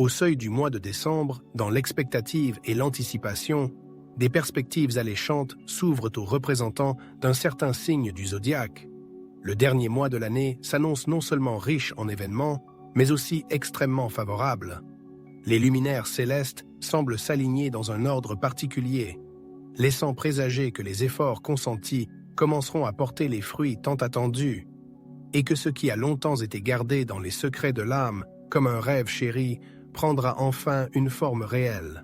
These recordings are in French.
Au seuil du mois de décembre, dans l'expectative et l'anticipation, des perspectives alléchantes s'ouvrent aux représentants d'un certain signe du zodiaque. Le dernier mois de l'année s'annonce non seulement riche en événements, mais aussi extrêmement favorable. Les luminaires célestes semblent s'aligner dans un ordre particulier, laissant présager que les efforts consentis commenceront à porter les fruits tant attendus, et que ce qui a longtemps été gardé dans les secrets de l'âme, comme un rêve chéri, prendra enfin une forme réelle.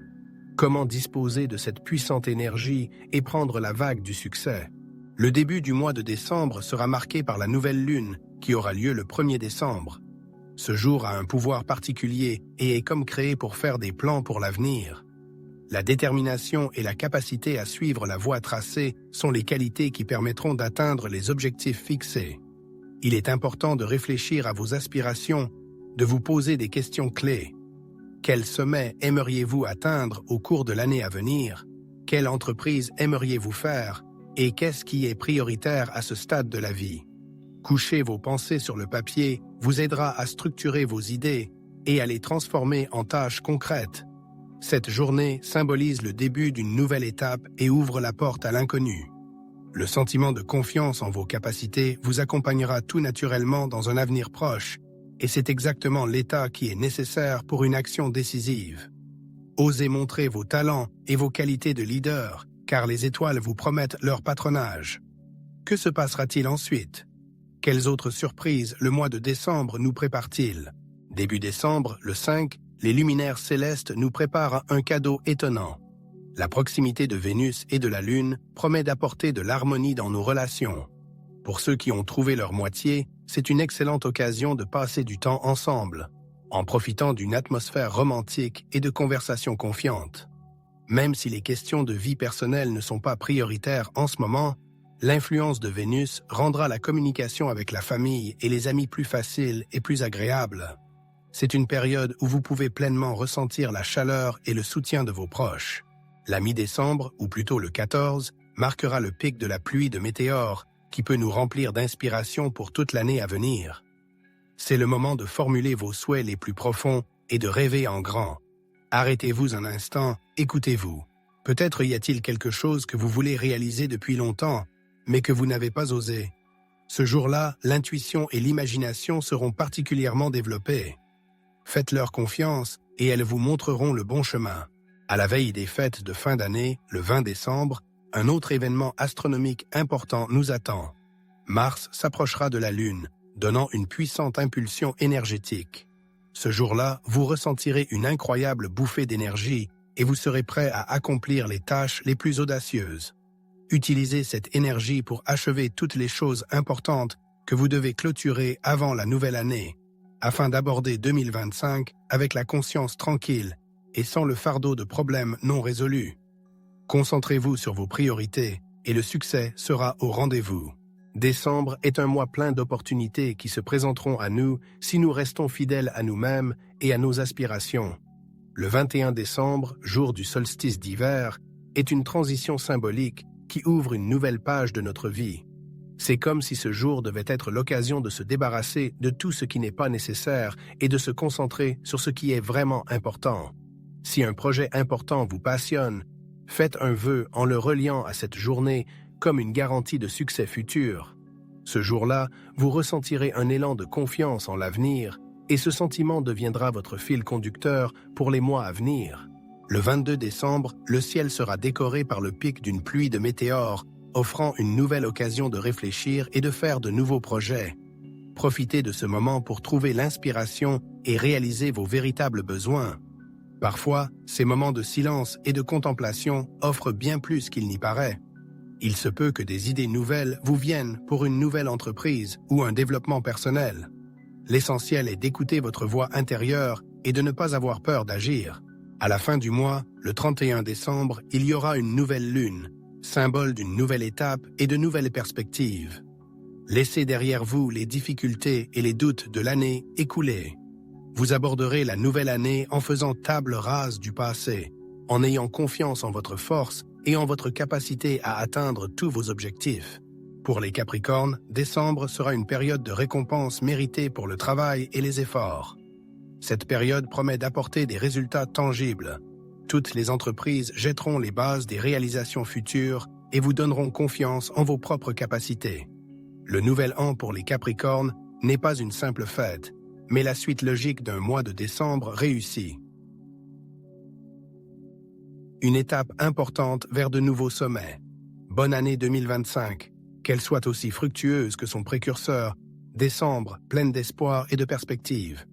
Comment disposer de cette puissante énergie et prendre la vague du succès? Le début du mois de décembre sera marqué par la nouvelle lune, qui aura lieu le 1er décembre. Ce jour a un pouvoir particulier et est comme créé pour faire des plans pour l'avenir. La détermination et la capacité à suivre la voie tracée sont les qualités qui permettront d'atteindre les objectifs fixés. Il est important de réfléchir à vos aspirations, de vous poser des questions clés. Quel sommet aimeriez-vous atteindre au cours de l'année à venir? Quelle entreprise aimeriez-vous faire? Et qu'est-ce qui est prioritaire à ce stade de la vie? Coucher vos pensées sur le papier vous aidera à structurer vos idées et à les transformer en tâches concrètes. Cette journée symbolise le début d'une nouvelle étape et ouvre la porte à l'inconnu. Le sentiment de confiance en vos capacités vous accompagnera tout naturellement dans un avenir proche, et c'est exactement l'état qui est nécessaire pour une action décisive. Osez montrer vos talents et vos qualités de leader, car les étoiles vous promettent leur patronage. Que se passera-t-il ensuite? Quelles autres surprises le mois de décembre nous prépare-t-il? Début décembre, le 5, les luminaires célestes nous préparent un cadeau étonnant. La proximité de Vénus et de la Lune promet d'apporter de l'harmonie dans nos relations. Pour ceux qui ont trouvé leur moitié, c'est une excellente occasion de passer du temps ensemble, en profitant d'une atmosphère romantique et de conversations confiantes. Même si les questions de vie personnelle ne sont pas prioritaires en ce moment, l'influence de Vénus rendra la communication avec la famille et les amis plus facile et plus agréable. C'est une période où vous pouvez pleinement ressentir la chaleur et le soutien de vos proches. La mi-décembre, ou plutôt le 14, marquera le pic de la pluie de météores qui peut nous remplir d'inspiration pour toute l'année à venir. C'est le moment de formuler vos souhaits les plus profonds et de rêver en grand. Arrêtez-vous un instant, écoutez-vous. Peut-être y a-t-il quelque chose que vous voulez réaliser depuis longtemps, mais que vous n'avez pas osé. Ce jour-là, l'intuition et l'imagination seront particulièrement développées. Faites-leur confiance et elles vous montreront le bon chemin. À la veille des fêtes de fin d'année, le 20 décembre, un autre événement astronomique important nous attend. Mars s'approchera de la Lune, donnant une puissante impulsion énergétique. Ce jour-là, vous ressentirez une incroyable bouffée d'énergie et vous serez prêt à accomplir les tâches les plus audacieuses. Utilisez cette énergie pour achever toutes les choses importantes que vous devez clôturer avant la nouvelle année, afin d'aborder 2025 avec la conscience tranquille et sans le fardeau de problèmes non résolus. Concentrez-vous sur vos priorités et le succès sera au rendez-vous. Décembre est un mois plein d'opportunités qui se présenteront à nous si nous restons fidèles à nous-mêmes et à nos aspirations. Le 21 décembre, jour du solstice d'hiver, est une transition symbolique qui ouvre une nouvelle page de notre vie. C'est comme si ce jour devait être l'occasion de se débarrasser de tout ce qui n'est pas nécessaire et de se concentrer sur ce qui est vraiment important. Si un projet important vous passionne, faites un vœu en le reliant à cette journée comme une garantie de succès futur. Ce jour-là, vous ressentirez un élan de confiance en l'avenir et ce sentiment deviendra votre fil conducteur pour les mois à venir. Le 22 décembre, le ciel sera décoré par le pic d'une pluie de météores, offrant une nouvelle occasion de réfléchir et de faire de nouveaux projets. Profitez de ce moment pour trouver l'inspiration et réaliser vos véritables besoins. Parfois, ces moments de silence et de contemplation offrent bien plus qu'il n'y paraît. Il se peut que des idées nouvelles vous viennent pour une nouvelle entreprise ou un développement personnel. L'essentiel est d'écouter votre voix intérieure et de ne pas avoir peur d'agir. À la fin du mois, le 31 décembre, il y aura une nouvelle lune, symbole d'une nouvelle étape et de nouvelles perspectives. Laissez derrière vous les difficultés et les doutes de l'année écoulée. Vous aborderez la nouvelle année en faisant table rase du passé, en ayant confiance en votre force et en votre capacité à atteindre tous vos objectifs. Pour les Capricornes, décembre sera une période de récompense méritée pour le travail et les efforts. Cette période promet d'apporter des résultats tangibles. Toutes les entreprises jetteront les bases des réalisations futures et vous donneront confiance en vos propres capacités. Le nouvel an pour les Capricornes n'est pas une simple fête, mais la suite logique d'un mois de décembre réussi. Une étape importante vers de nouveaux sommets. Bonne année 2025, qu'elle soit aussi fructueuse que son précurseur, décembre pleine d'espoir et de perspectives.